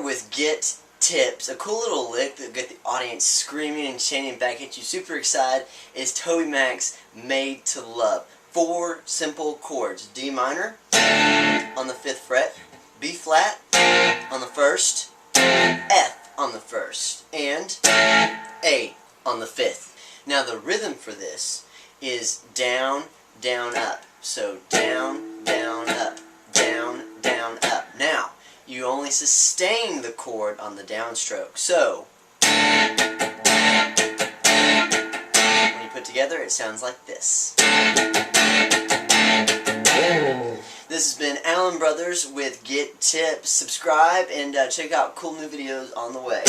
with Get Tips, a cool little lick that get the audience screaming and chanting back at you, super excited, is Toby Mac's Made to Love. 4 simple chords: D minor on the 5th fret, B flat on the 1st, F on the 1st, and A on the 5th. Now the rhythm for this is down, down, up. So down, down, up, down, down, up. Now, you only sustain the chord on the downstroke. So, when you put together, it sounds like this. This has been Allen Brothers with Get Tips. Subscribe and check out cool new videos on the way.